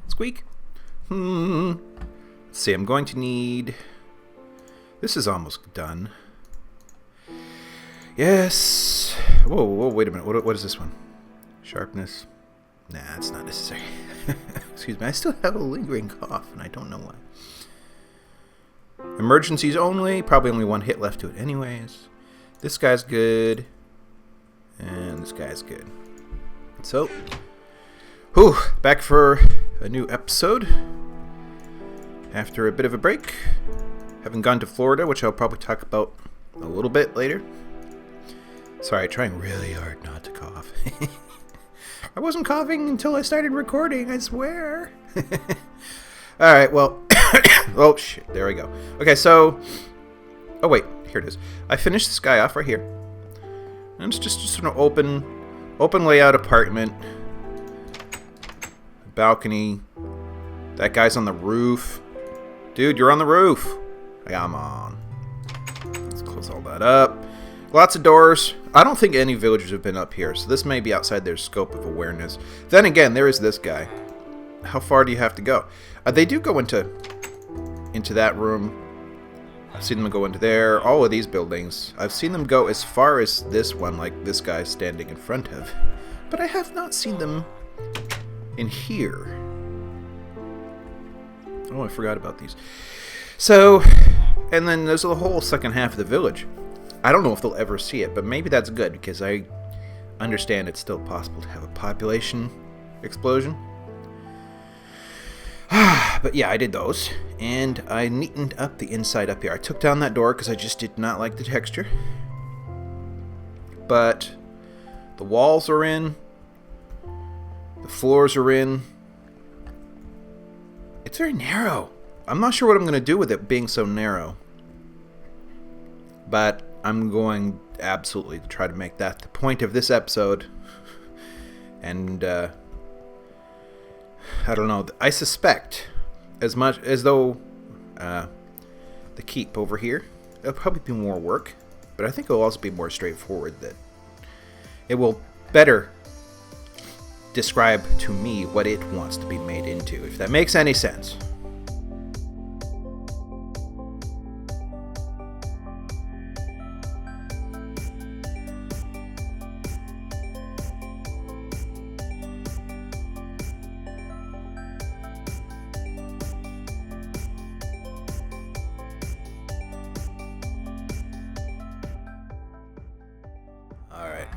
Squeak. Let's see, I'm going to need... This is almost done. Yes. Whoa, wait a minute. What is this one? Sharpness. Nah, it's not necessary. Excuse me, I still have a lingering cough, and I don't know why. Emergencies only. Probably only one hit left to it anyways. This guy's good. And this guy's good. So, whew, back for a new episode. After a bit of a break. Having gone to Florida, which I'll probably talk about a little bit later. Sorry, trying really hard not to cough. I wasn't coughing until I started recording, I swear. Alright, well... oh, shit, there we go. Okay, so... Oh, wait, here it is. I finished this guy off right here. And it's just an open layout apartment. Balcony. That guy's on the roof. Dude, you're on the roof. Come on. Let's close all that up. Lots of doors. I don't think any villagers have been up here, so this may be outside their scope of awareness. Then again, there is this guy. How far do you have to go? They do go into that room. I've seen them go into there. All of these buildings. I've seen them go as far as this one, like this guy standing in front of. But I have not seen them in here. Oh, I forgot about these. So, and then there's the whole second half of the village. I don't know if they'll ever see it, but maybe that's good, because I understand it's still possible to have a population explosion. But yeah, I did those, and I neatened up the inside up here. I took down that door because I just did not like the texture. But the walls are in, the floors are in. It's very narrow. I'm not sure what I'm going to do with it being so narrow. But I'm going absolutely to try to make that the point of this episode. And, I don't know. I suspect, as much as though the keep over here, it'll probably be more work. But I think it'll also be more straightforward, that it will better describe to me what it wants to be made into, if that makes any sense.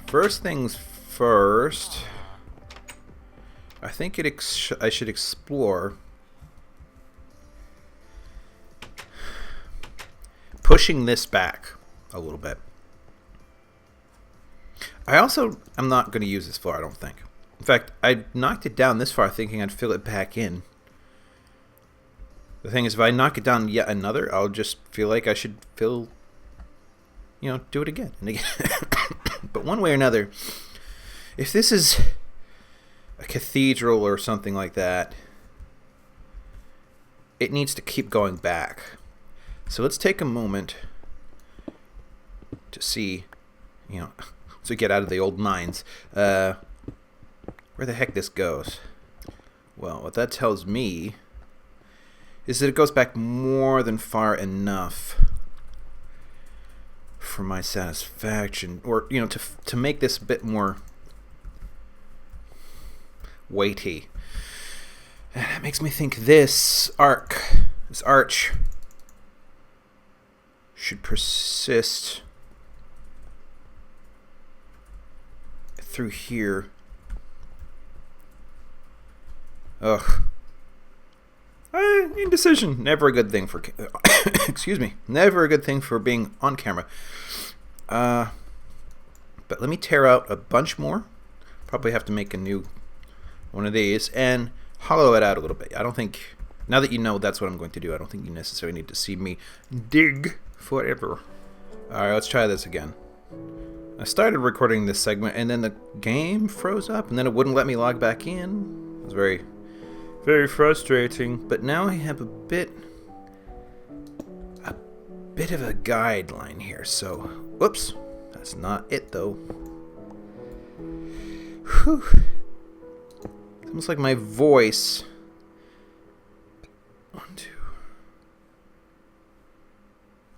First things first, I think I should explore pushing this back a little bit. I'm not going to use this floor, I don't think. In fact, I knocked it down this far thinking I'd fill it back in. The thing is, if I knock it down yet another, I'll just feel like I should do it again and again. But one way or another, if this is a cathedral or something like that, it needs to keep going back. So let's take a moment to see, to get out of the old mines, where the heck this goes. Well, what that tells me is that it goes back more than far enough for my satisfaction, or to make this a bit more weighty. And that makes me think this arch should persist through here. Ugh. Indecision. Never a good thing for... excuse me. Never a good thing for being on camera. But let me tear out a bunch more. Probably have to make a new one of these and hollow it out a little bit. I don't think... Now that you know that's what I'm going to do, I don't think you necessarily need to see me dig forever. Alright, let's try this again. I started recording this segment and then the game froze up and then it wouldn't let me log back in. It was very... very frustrating, but now I have a bit of a guideline here, so, whoops, that's not it though. Whew. almost like my voice. 1, 2.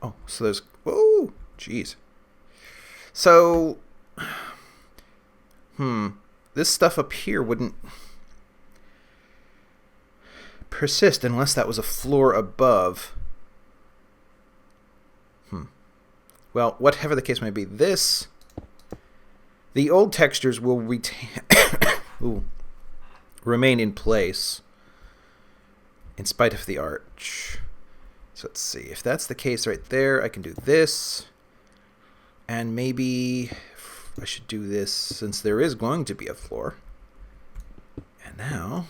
Oh, so there's... Whoa! Jeez. So... This stuff up here wouldn't persist unless that was a floor above. Well, whatever the case may be, the old textures will remain in place in spite of the arch. So let's see. If that's the case right there, I can do this. And maybe I should do this since there is going to be a floor. And now,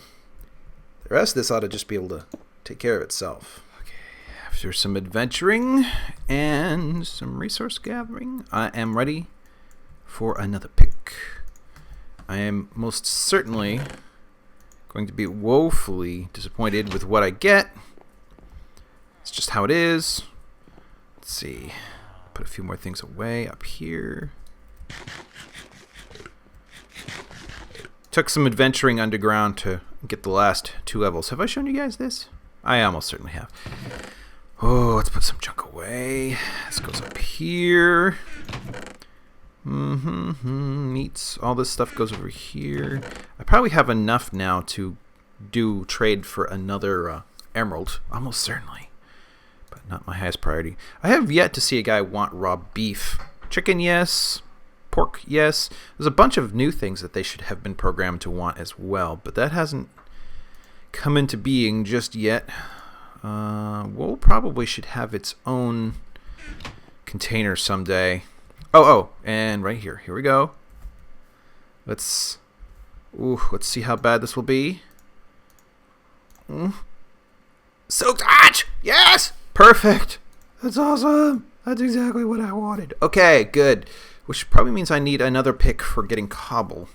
the rest of this ought to just be able to take care of itself. Okay, after some adventuring and some resource gathering, I am ready for another pick. I am most certainly going to be woefully disappointed with what I get. It's just how it is. Let's see. Put a few more things away up here. Took some adventuring underground to get the last 2 levels. Have I shown you guys this? I almost certainly have. Oh, let's put some junk away. This goes up here. Meats. All this stuff goes over here. I probably have enough now to do trade for another emerald. Almost certainly. But not my highest priority. I have yet to see a guy want raw beef. Chicken, yes. Pork, yes. There's a bunch of new things that they should have been programmed to want as well, but that hasn't come into being just yet. Wool probably should have its own container someday. Oh, and right here. Here we go. Let's see how bad this will be. Soaked arch! Yes! Perfect! That's awesome! That's exactly what I wanted. Okay, good. Which probably means I need another pick for getting cobble.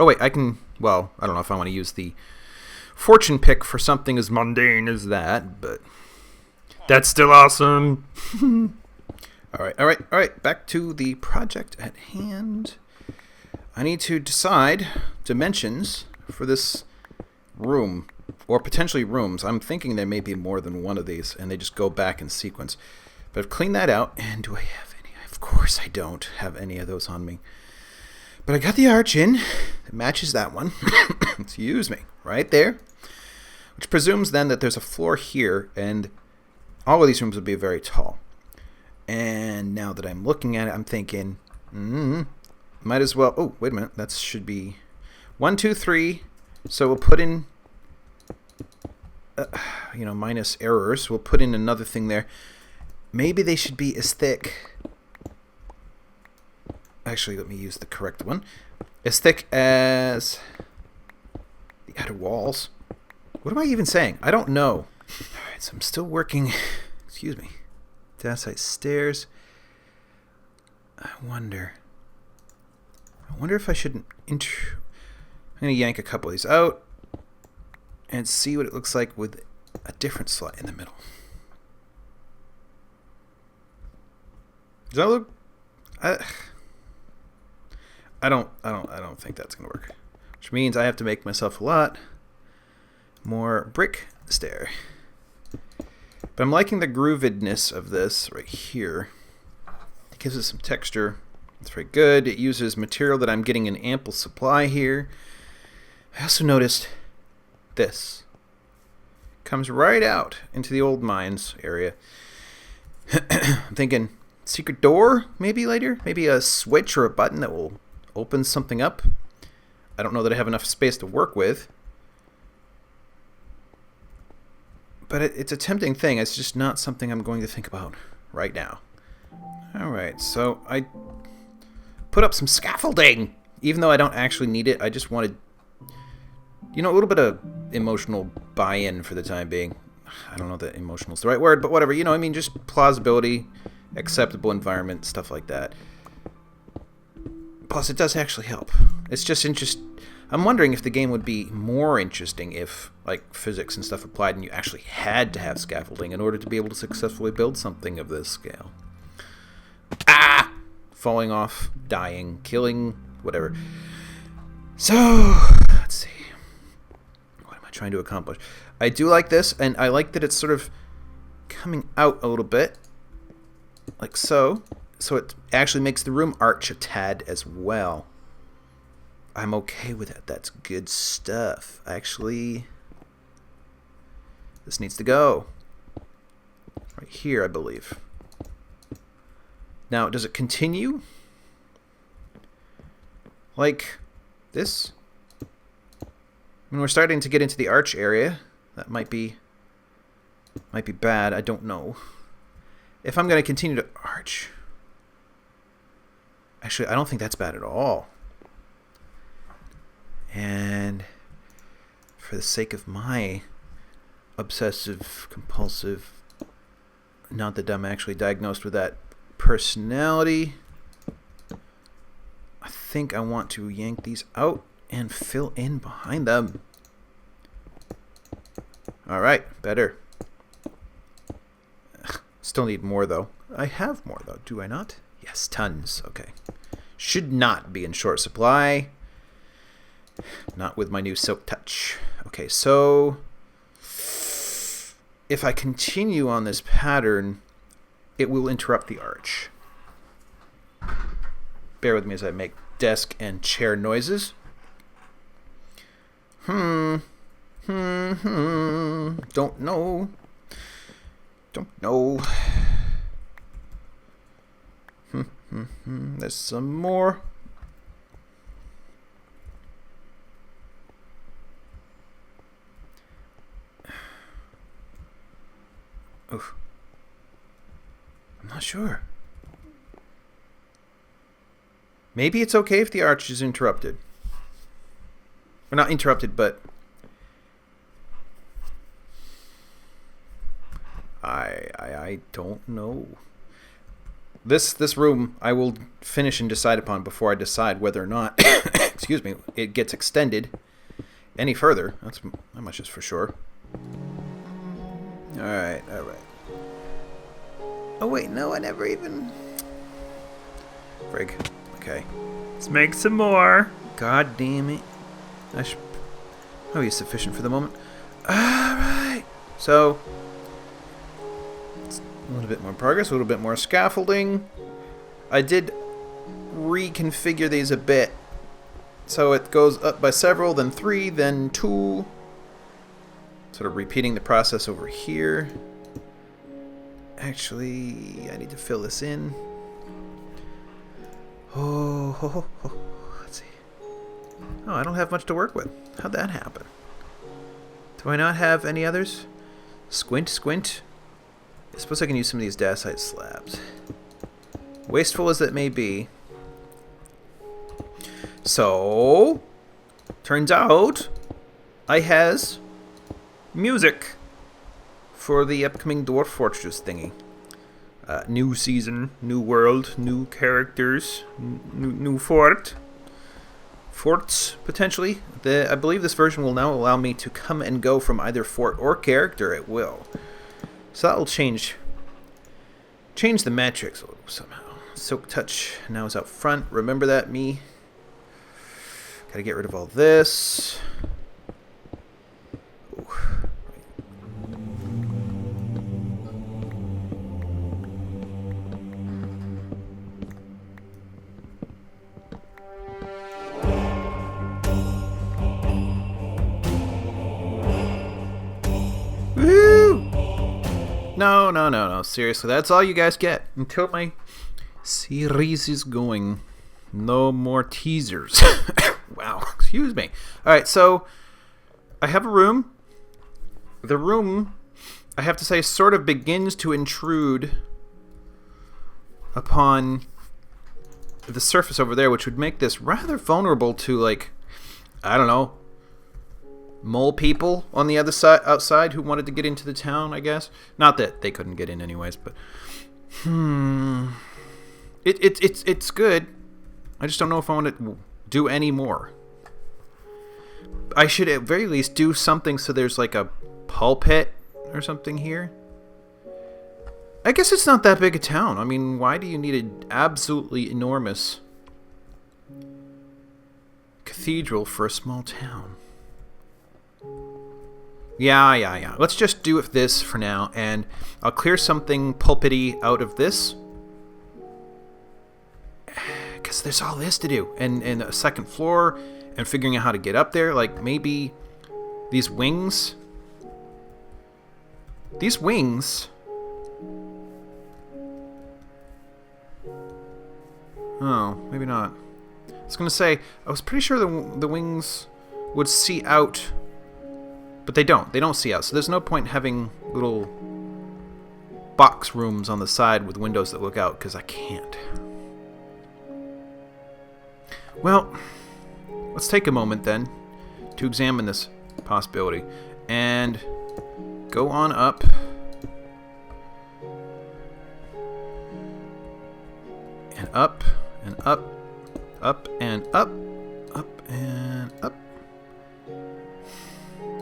Oh wait, I can... Well, I don't know if I want to use the fortune pick for something as mundane as that, but... That's still awesome! Alright. Back to the project at hand. I need to decide dimensions for this room. Or potentially rooms. I'm thinking there may be more than one of these, and they just go back in sequence. But I've cleaned that out, and do I have any? Of course I don't have any of those on me. But I got the arch in. It matches that one. Excuse me. Right there. Which presumes then that there's a floor here, and all of these rooms would be very tall. And now that I'm looking at it, I'm thinking, might as well... Oh, wait a minute. That should be 1, 2, 3. So we'll put in... minus errors. We'll put in another thing there. Maybe they should be as thick. Actually, let me use the correct one. As thick as the outer walls. What am I even saying? I don't know. Alright, so I'm still working. Excuse me. Dacite stairs. I wonder if I shouldn't... I'm going to yank a couple of these out and see what it looks like with a different slot in the middle. Does that look... I don't think that's gonna work. Which means I have to make myself a lot more brick stair. But I'm liking the groovedness of this right here. It gives it some texture. It's very good. It uses material that I'm getting in ample supply here. I also noticed this comes right out into the old mines area. I'm thinking secret door maybe later, maybe a switch or a button that will open something up. I don't know that I have enough space to work with, but it's a tempting thing. It's just not something I'm going to think about right now. Alright, so I put up some scaffolding, even though I don't actually need it. I just wanted, a little bit of emotional buy-in for the time being. I don't know that emotional is the right word, but whatever. Just plausibility, acceptable environment, stuff like that. Plus, it does actually help. It's just I'm wondering if the game would be more interesting if, like, physics and stuff applied and you actually had to have scaffolding in order to be able to successfully build something of this scale. Ah! Falling off, dying, killing, whatever. So, let's see. trying to accomplish. I do like this, and I like that it's sort of coming out a little bit, like so. So it actually makes the room arch a tad as well. I'm okay with that. That's good stuff. Actually, this needs to go right here, I believe. Now, does it continue like this? When we're starting to get into the arch area, that might be bad. I don't know. If I'm going to continue to arch, actually, I don't think that's bad at all. And for the sake of my obsessive compulsive, not that I'm actually diagnosed with that personality, I think I want to yank these out and fill in behind them. Alright, better. Still need more though. I have more though, do I not? Yes, tons. Okay. Should not be in short supply. Not with my new silk touch. Okay, so if I continue on this pattern, it will interrupt the arch. Bear with me as I make desk and chair noises. Don't know. Don't know. There's some more. Oof. I'm not sure. Maybe it's okay if the arch is interrupted. Or not interrupted, but I don't know. This room I will finish and decide upon before I decide whether or not excuse me, it gets extended any further. That much is for sure. Alright. Oh wait, no, I never even... Frig. Okay. Let's make some more. God damn it. I should... Oh, he's sufficient for the moment. Alright. So, a little bit more progress, a little bit more scaffolding. I did reconfigure these a bit. So it goes up by several, then 3, then 2. Sort of repeating the process over here. Actually, I need to fill this in. Let's see. Oh, I don't have much to work with. How'd that happen? Do I not have any others? Squint. I suppose I can use some of these dacite slabs. Wasteful as that may be. So, turns out I has music for the upcoming Dwarf Fortress thingy. New season, new world, new characters, new forts, potentially. I believe this version will now allow me to come and go from either fort or character at will. So that will change the metrics a little somehow. Silk Touch now is out front. Remember that, me. Gotta get rid of all this. Ooh. No. Seriously, that's all you guys get until my series is going. No more teasers. Wow, excuse me. Alright, so I have a room. The room, I have to say, sort of begins to intrude upon the surface over there, which would make this rather vulnerable to, like, I don't know, mole people on the other side, outside, who wanted to get into the town, I guess. Not that they couldn't get in anyways, but it's good. I just don't know if I want to do any more. I should at very least do something so there's like a pulpit or something here. I guess it's not that big a town. I mean, why do you need an absolutely enormous cathedral for a small town? Yeah. Let's just do this for now, and I'll clear something pulpity out of this. Because there's all this to do, and a second floor, and figuring out how to get up there. Like, maybe these wings... These wings... Oh, maybe not. I was going to say, I was pretty sure the wings would see out, but they don't. They don't see out, so there's no point in having little box rooms on the side with windows that look out, because I can't. Well, let's take a moment then to examine this possibility and go on up. And up and up, up and up, up and up,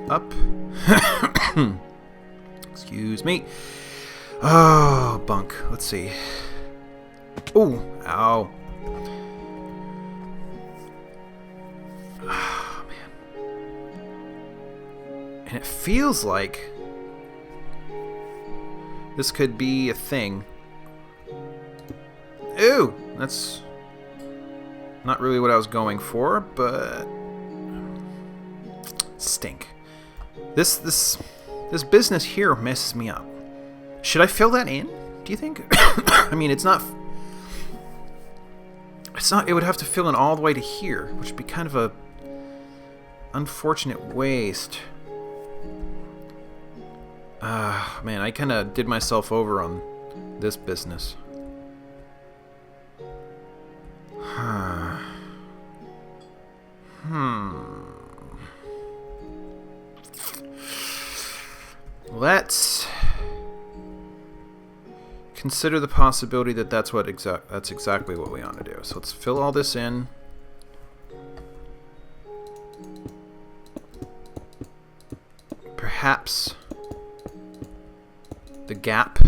up. Excuse me. Oh, bunk. Let's see. Ooh, ow. Oh, man. And it feels like this could be a thing. Ooh, that's not really what I was going for, but stink. This business here messes me up. Should I fill that in? Do you think? I mean, it's not. It would have to fill in all the way to here, which would be kind of a unfortunate waste. Man, I kind of did myself over on this business. Let's consider the possibility that that's exactly what we want to do. So let's fill all this in. Perhaps the gap.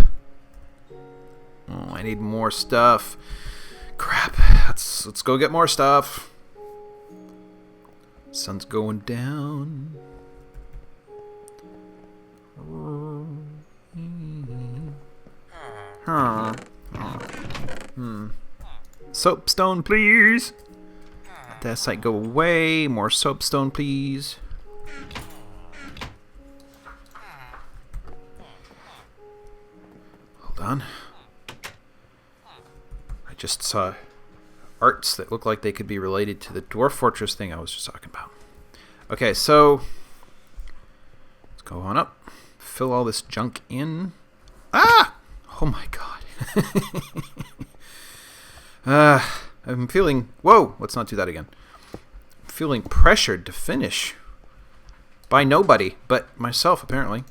Oh, I need more stuff. Crap. Let's go get more stuff. Sun's going down. Soapstone, please. Let that site go away. More soapstone, please. Hold on. I just saw arts that look like they could be related to the Dwarf Fortress thing I was just talking about. Okay, so let's go on up. Fill all this junk in. Ah! Oh my god. I'm feeling... Whoa! Let's not do that again. I'm feeling pressured to finish. By nobody, but myself, apparently.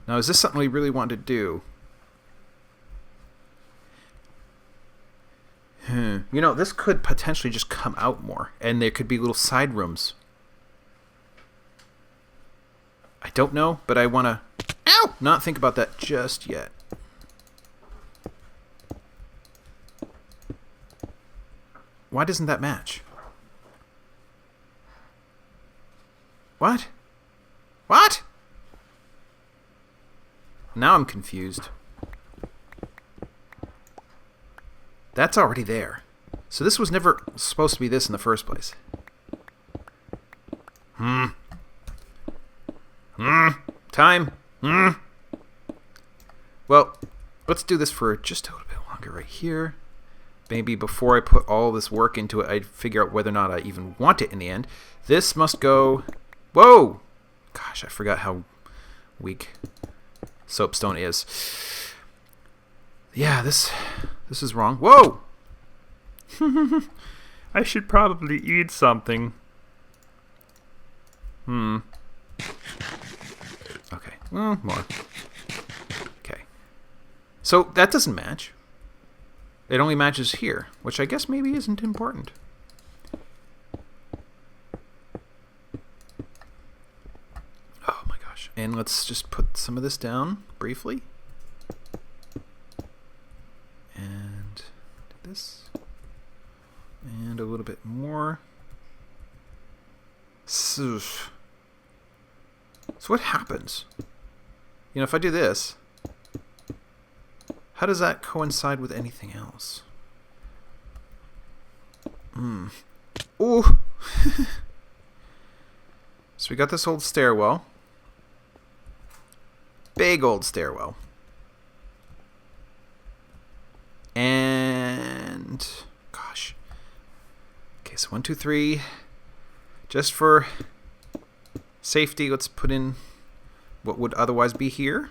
Now, is this something we really want to do? You know, this could potentially just come out more, and there could be little side rooms. I don't know, but I want to not think about that just yet. Why doesn't that match? What? What? Now I'm confused. That's already there. So this was never supposed to be this in the first place. Time. Well, let's do this for just a little bit longer right here. Maybe before I put all this work into it, I'd figure out whether or not I even want it in the end. This must go... Whoa! Gosh, I forgot how weak soapstone is. Yeah, this is wrong. Whoa! I should probably eat something. Okay, well, more. Okay. So that doesn't match. It only matches here, which I guess maybe isn't important. Oh my gosh. And let's just put some of this down briefly. And do this. And a little bit more. So what happens? You know, if I do this, how does that coincide with anything else? Ooh. So we got this old stairwell. Big old stairwell. And gosh. Okay, so 1, 2, 3. Just for safety, let's put in what would otherwise be here.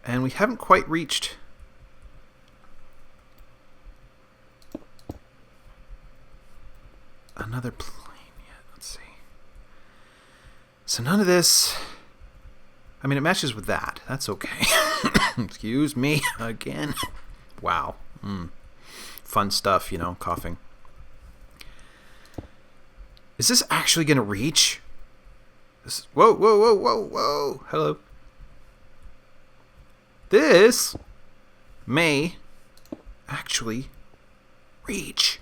And we haven't quite reached another plane yet. Let's see. So none of this, I mean, it matches with that. That's okay. Excuse me again. Wow. Fun stuff, you know, coughing. Is this actually going to reach? Whoa, whoa, whoa, whoa, whoa. Hello. This may actually reach.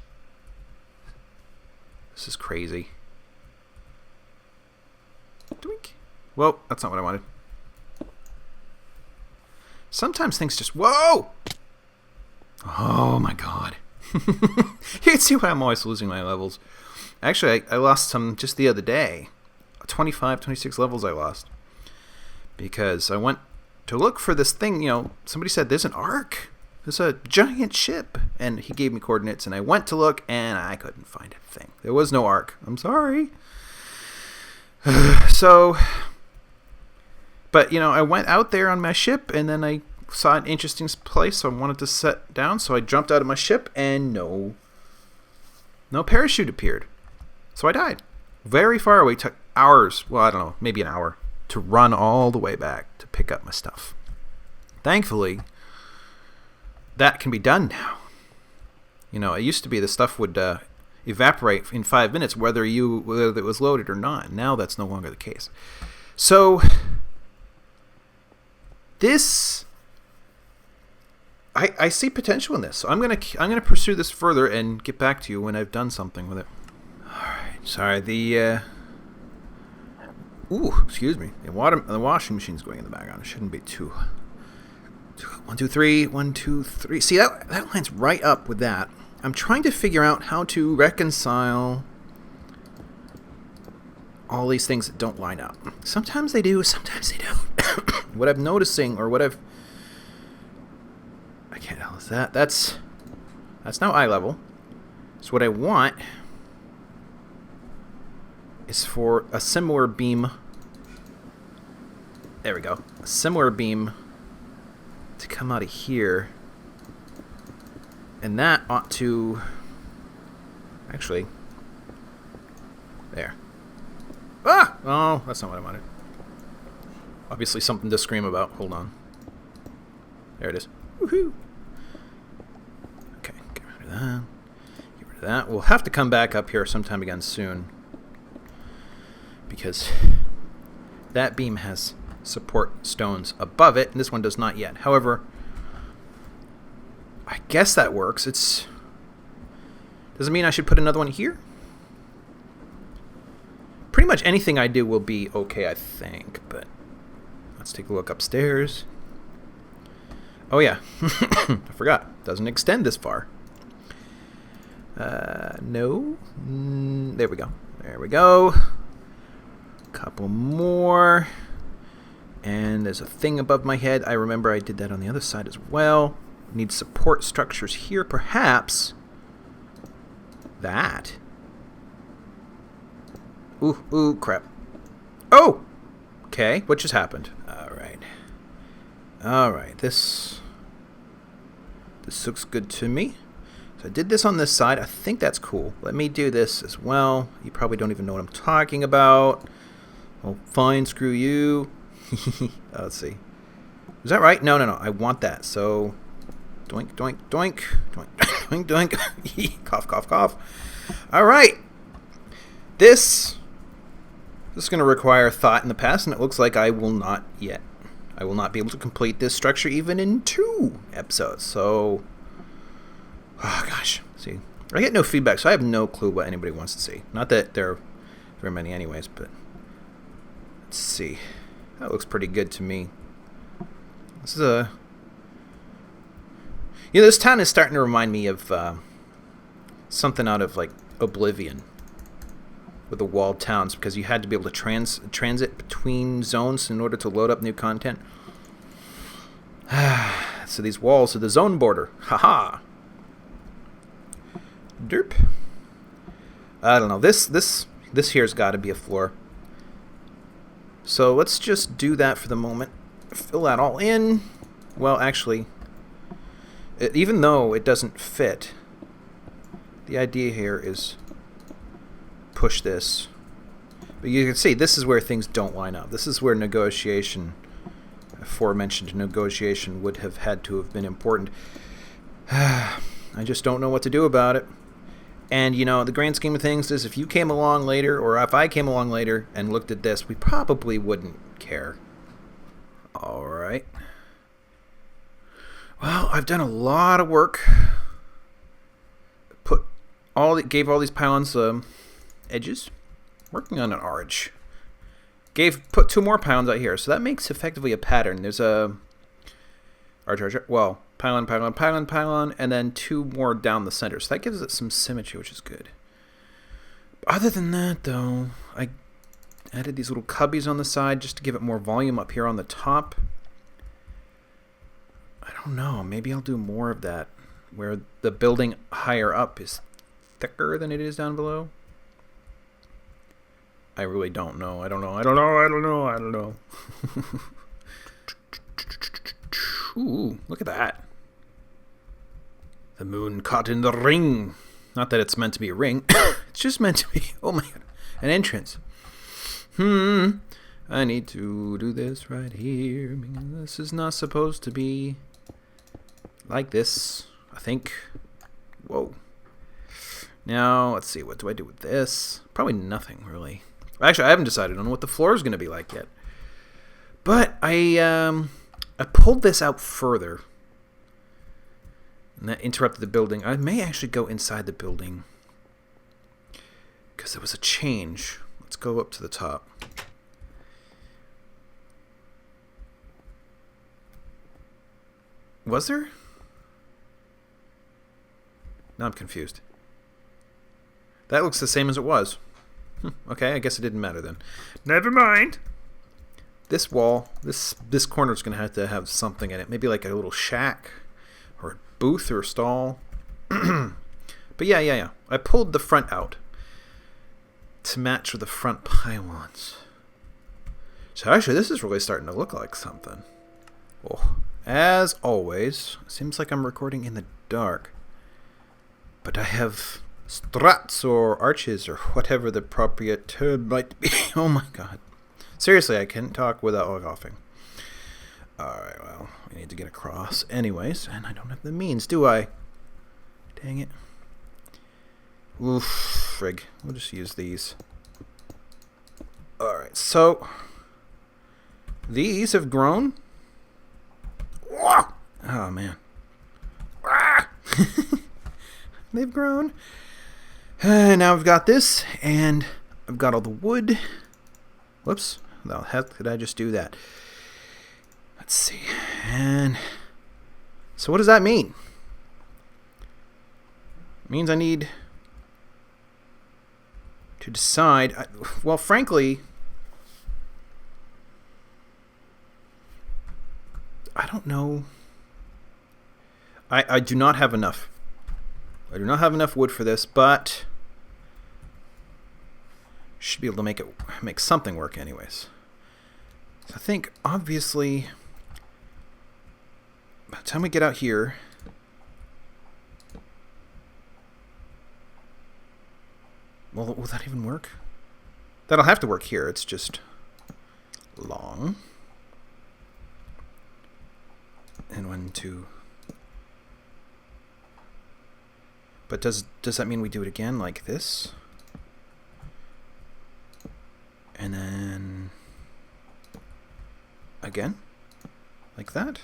This is crazy. Doink. Well, that's not what I wanted. Sometimes things just... Whoa! Oh my god. You can see why I'm always losing my levels. Actually, I lost some just the other day. 25, 26 levels I lost. Because I went to look for this thing, you know, somebody said there's an ark. There's a giant ship. And he gave me coordinates, and I went to look, and I couldn't find a thing. There was no ark. I'm sorry. So, but, you know, I went out there on my ship, and then I saw an interesting place, so I wanted to set down, so I jumped out of my ship, and no parachute appeared. So I died. Very far away. It took hours, well, I don't know, maybe an hour, to run all the way back to pick up my stuff. Thankfully, that can be done now. You know, it used to be the stuff would evaporate in 5 minutes whether it was loaded or not. Now that's no longer the case. So this, I see potential in this. So I'm gonna pursue this further and get back to you when I've done something with it. All right. Sorry. Excuse me. The washing machine's going in the background. It shouldn't be too. 1, 2, 3. 1, 2, 3. See, that lines right up with that. I'm trying to figure out how to reconcile all these things that don't line up. Sometimes they do, sometimes they don't. What I'm noticing, or what I can't tell, is that's now eye level. So what I want is for a similar beam. There we go. A similar beam to come out of here. And that ought to... Actually... There. Ah! Oh, that's not what I wanted. Obviously something to scream about. Hold on. There it is. Woohoo! Okay, get rid of that. Get rid of that. We'll have to come back up here sometime again soon. Because that beam has support stones above it, and this one does not yet. However, I guess that works. Doesn't mean I should put another one here. Pretty much anything I do will be okay, I think. But let's take a look upstairs. Oh yeah, I forgot. Doesn't extend this far. No. There we go. There we go. Couple more. And there's a thing above my head. I remember I did that on the other side as well. Need support structures here, perhaps. That. Ooh, crap. Oh! Okay, what just happened? Alright, this looks good to me. So I did this on this side. I think that's cool. Let me do this as well. You probably don't even know what I'm talking about. Oh, fine, screw you. Let's see. Is that right? No. I want that. So, doink, doink, doink, doink, doink, doink. Cough, cough, cough. All right. This is going to require thought in the past, and it looks like I will not yet. I will not be able to complete this structure even in 2 episodes. So, oh gosh. See, I get no feedback, so I have no clue what anybody wants to see. Not that they're very many anyways, but let's see. That looks pretty good to me. This is a... You know, this town is starting to remind me of something out of, like, Oblivion. With the walled towns, because you had to be able to transit between zones in order to load up new content. So these walls are the zone border. Haha. Derp. I don't know. This here's got to be a floor. So let's just do that for the moment. Fill that all in. Well, actually, even though it doesn't fit, the idea here is push this. But you can see this is where things don't line up. This is where negotiation, aforementioned negotiation, would have had to have been important. I just don't know what to do about it. And, you know, the grand scheme of things is if you came along later, or if I came along later and looked at this, we probably wouldn't care. Alright. Well, I've done a lot of work. Gave all these pylons edges. Working on an arch. Put 2 more pylons out here, so that makes effectively a pattern. There's a arch, well, pylon, pylon, pylon, pylon, and then 2 more down the center. So that gives it some symmetry, which is good. Other than that, though, I added these little cubbies on the side just to give it more volume up here on the top. I don't know. Maybe I'll do more of that, where the building higher up is thicker than it is down below. I really don't know. I don't know. Ooh, look at that. The moon caught in the ring. Not that it's meant to be a ring. It's just meant to be, oh my god, an entrance. I need to do this right here. This is not supposed to be like this, I think. Whoa. Now, let's see. What do I do with this? Probably nothing, really. Actually, I haven't decided on what the floor is going to be like yet. But I pulled this out further. And that interrupted the building. I may actually go inside the building. Because there was a change. Let's go up to the top. Was there? Now I'm confused. That looks the same as it was. Okay, I guess it didn't matter then. Never mind. This wall, this corner is going to have something in it. Maybe like a little shack or a booth or a stall. But yeah. I pulled the front out to match with the front pylons. So actually, this is really starting to look like something. Oh, as always, it seems like I'm recording in the dark. But I have struts or arches or whatever the appropriate term might be. Oh my god. Seriously, I can't talk without coughing. Alright, well, we need to get across anyways, and I don't have the means, do I? Dang it. Oof, frig. We'll just use these. Alright, so these have grown. Oh man. They've grown. Now I've got this, and I've got all the wood. Whoops. How the heck did I just do that? Let's see. And so what does that mean? It means I need to decide. Well, frankly, I don't know. I do not have enough. I do not have enough wood for this, but should be able to make something work anyways. So I think obviously by the time we get out here, will that even work? That'll have to work here. It's just long. And 1, 2. But does that mean we do it again like this? And then again? Like that?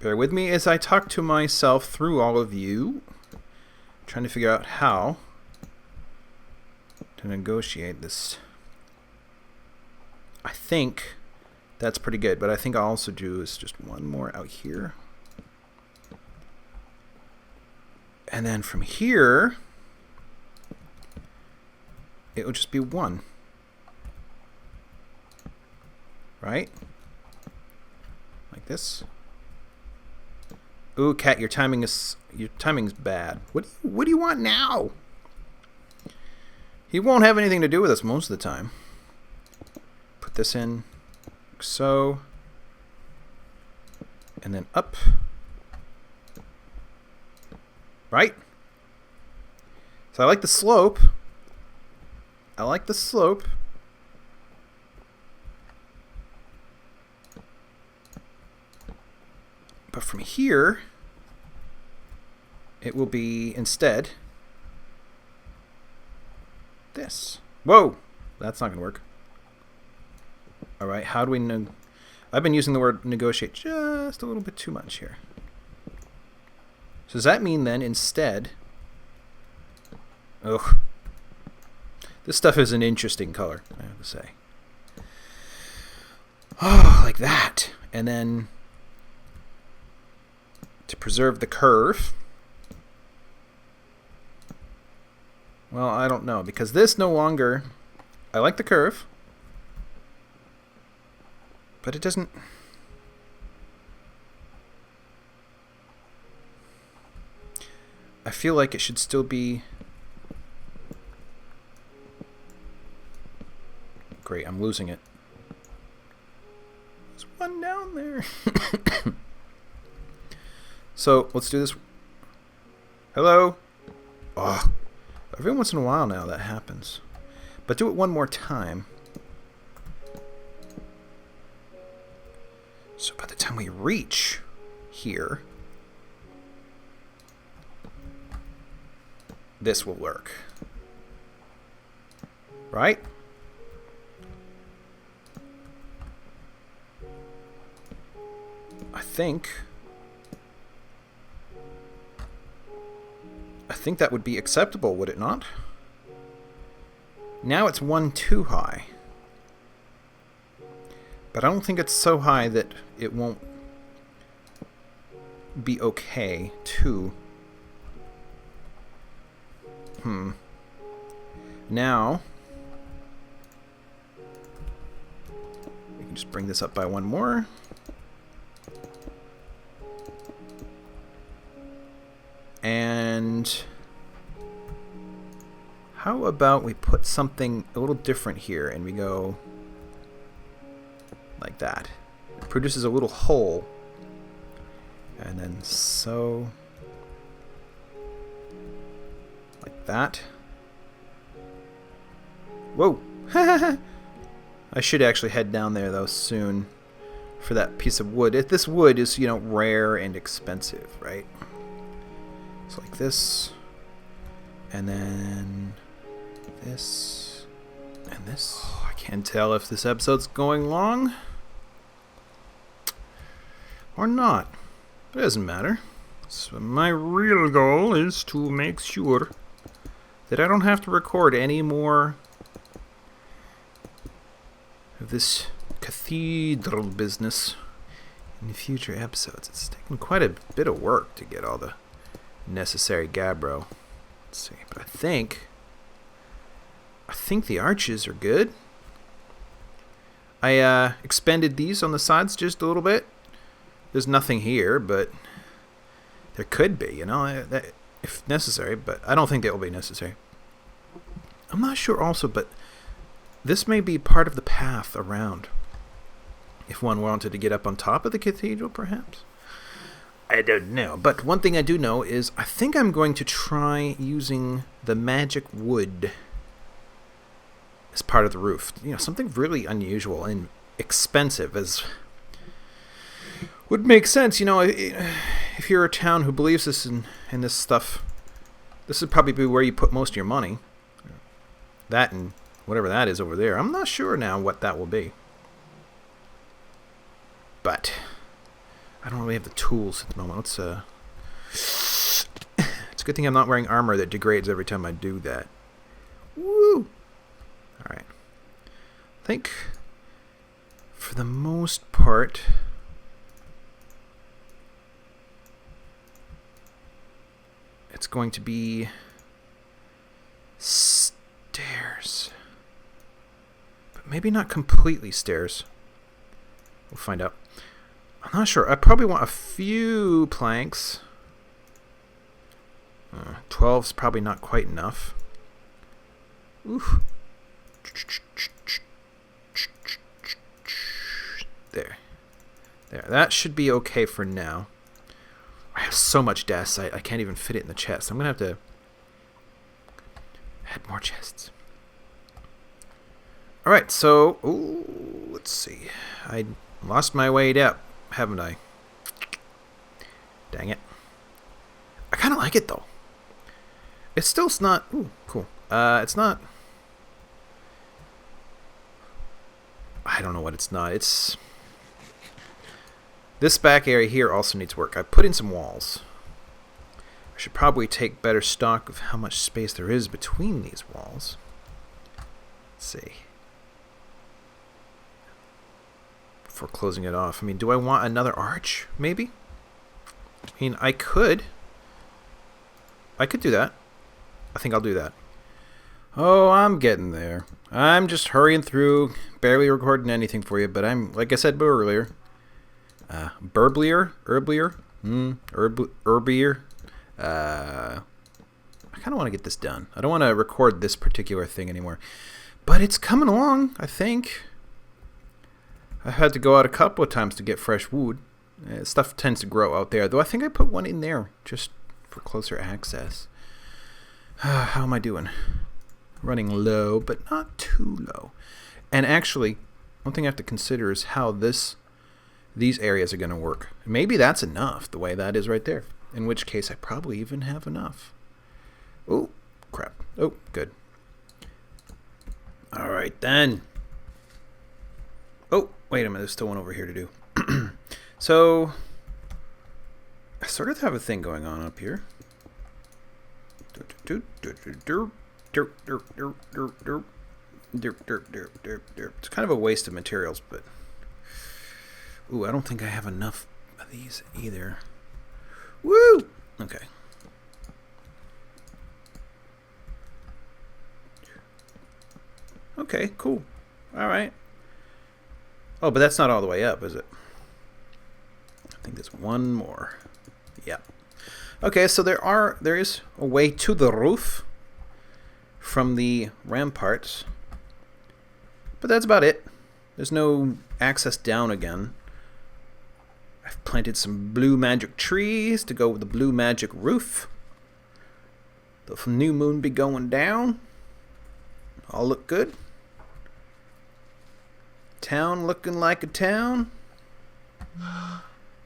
Bear with me as I talk to myself through all of you. Trying to figure out how to negotiate this. I think that's pretty good, but I think I'll also do is just one more out here. And then from here, it will just be one. Right? Like this. Ooh, Cat, your timing's bad. What do you want now? He won't have anything to do with us most of the time. Put this in, like so, and then up. Right? So I like the slope. I like the slope. But from here, it will be instead this. Whoa! That's not going to work. All right, how do we... I've been using the word negotiate just a little bit too much here. So does that mean then instead... Ugh. This stuff is an interesting color, I have to say. Oh, like that. And then... to preserve the curve. Well, I don't know, because this no longer... I like the curve, but it doesn't... I feel like it should still be... Great, I'm losing it. There's one down there. So, let's do this. Hello? Oh, every once in a while now that happens. But do it one more time. So by the time we reach here, this will work. Right? I think that would be acceptable, would it not? Now it's one too high. But I don't think it's so high that it won't be okay too. Now, we can just bring this up by one more. And how about we put something a little different here and we go like that. It produces a little hole. And then so like that. Whoa! I should actually head down there though soon for that piece of wood. This wood is, you know, rare and expensive, right? So like this, and then this, and this. Oh, I can't tell if this episode's going long or not, but it doesn't matter. So my real goal is to make sure that I don't have to record any more of this cathedral business in future episodes. It's taken quite a bit of work to get all the necessary gabbro. Let's see, but I think the arches are good. I expanded these on the sides just a little bit. There's nothing here, but there could be, you know, if necessary, but I don't think that will be necessary. I'm not sure also, but this may be part of the path around. If one wanted to get up on top of the cathedral, perhaps. I don't know. But one thing I do know is I think I'm going to try using the magic wood as part of the roof. You know, something really unusual and expensive as would make sense. You know, if you're a town who believes this in this stuff, this would probably be where you put most of your money. That and whatever that is over there. I'm not sure now what that will be. But I don't really have the tools at the moment. It's a good thing I'm not wearing armor that degrades every time I do that. Woo! Alright. I think for the most part, it's going to be stairs. But maybe not completely stairs. We'll find out. I'm not sure. I probably want a few planks. 12's probably not quite enough. Oof. There. There. That should be okay for now. I have so much desks, I can't even fit it in the chest. I'm going to have to add more chests. Alright, so, ooh, let's see. I lost my way up, haven't I? Dang it. I kind of like it, though. It's still not... Ooh, cool. It's not... I don't know what it's not. It's... This back area here also needs work. I put in some walls. I should probably take better stock of how much space there is between these walls. Let's see. Before closing it off. I mean, do I want another arch? Maybe? I mean, I could do that. I think I'll do that. Oh, I'm getting there. I'm just hurrying through, barely recording anything for you, but I'm, like I said earlier, herbier. I kind of want to get this done. I don't want to record this particular thing anymore, but it's coming along, I think. I've had to go out a couple of times to get fresh wood. Stuff tends to grow out there, though I think I put one in there just for closer access. How am I doing? Running low, but not too low. And actually, one thing I have to consider is how these areas are going to work. Maybe that's enough, the way that is right there. In which case, I probably even have enough. Oh, crap. Oh, good. All right, then. Oh, wait a minute. There's still one over here to do. So, I sort of have a thing going on up here. It's kind of a waste of materials, but... Ooh, I don't think I have enough of these either. Woo! Okay. Okay, cool. All right. Oh, but that's not all the way up, is it? I think there's one more. Yeah. Okay, so there is a way to the roof from the ramparts. But that's about it. There's no access down again. I've planted some blue magic trees to go with the blue magic roof. The new moon be going down. All look good. Town looking like a town.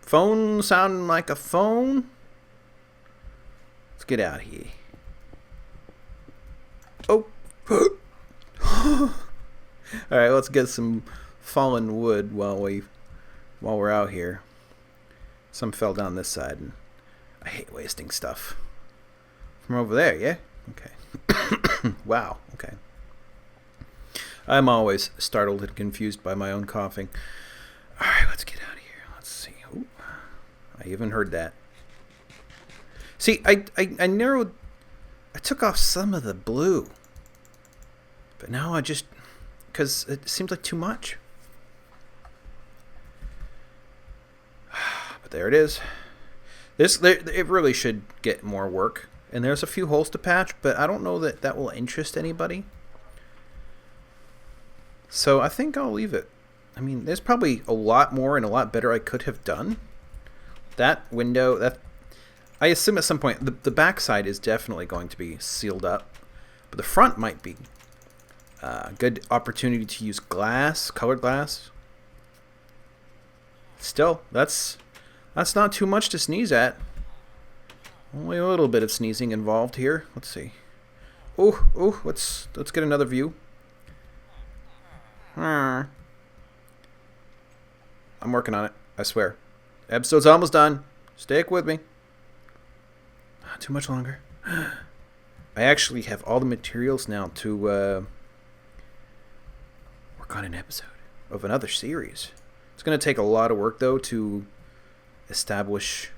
Phone sounding like a phone. Let's get out of here. Oh. Alright, let's get some fallen wood while we're out here. Some fell down this side, and I hate wasting stuff. From over there, yeah? Okay. Wow, okay. I'm always startled and confused by my own coughing. Alright, let's get out of here. Let's see. Ooh, I even heard that. See, I took off some of the blue. But now I just... Because it seems like too much. But there it is. It really should get more work. And there's a few holes to patch, but I don't know that that will interest anybody. So I think I'll leave it. I mean, there's probably a lot more and a lot better I could have done. That window, I assume at some point, the back side is definitely going to be sealed up. But the front might be. Good opportunity to use glass, colored glass. Still, that's not too much to sneeze at. Only a little bit of sneezing involved here. Let's see. Oh, let's get another view. I'm working on it, I swear. Episode's almost done. Stick with me. Not too much longer. I actually have all the materials now to on an episode of another series. It's going to take a lot of work, though, to establish,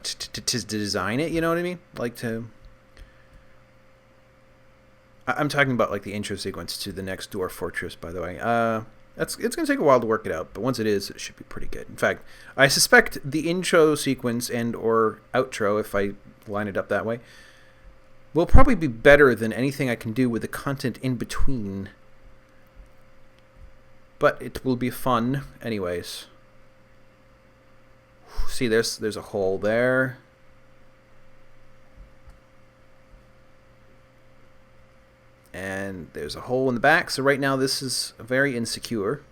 to design it, you know what I mean? Like I'm talking about like the intro sequence to the next dwarf fortress, by the way. It's going to take a while to work it out, but once it is, it should be pretty good. In fact, I suspect the intro sequence and or outro, if I line it up that way, will probably be better than anything I can do with the content in between. But it will be fun anyways. See, there's a hole there. And there's a hole in the back. So right now this is very insecure.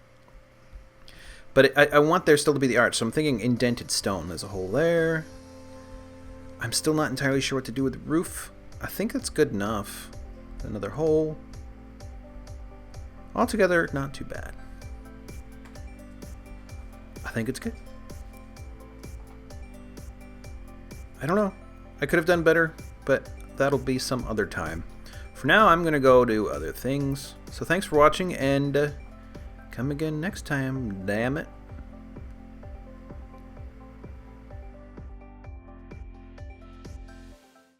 But I want there still to be the arch. So I'm thinking indented stone. There's a hole there. I'm still not entirely sure what to do with the roof. I think that's good enough. Another hole. Altogether, not too bad. I think it's good. I don't know. I could have done better, but that'll be some other time. For now, I'm going to go do other things. So thanks for watching, and come again next time, damn it.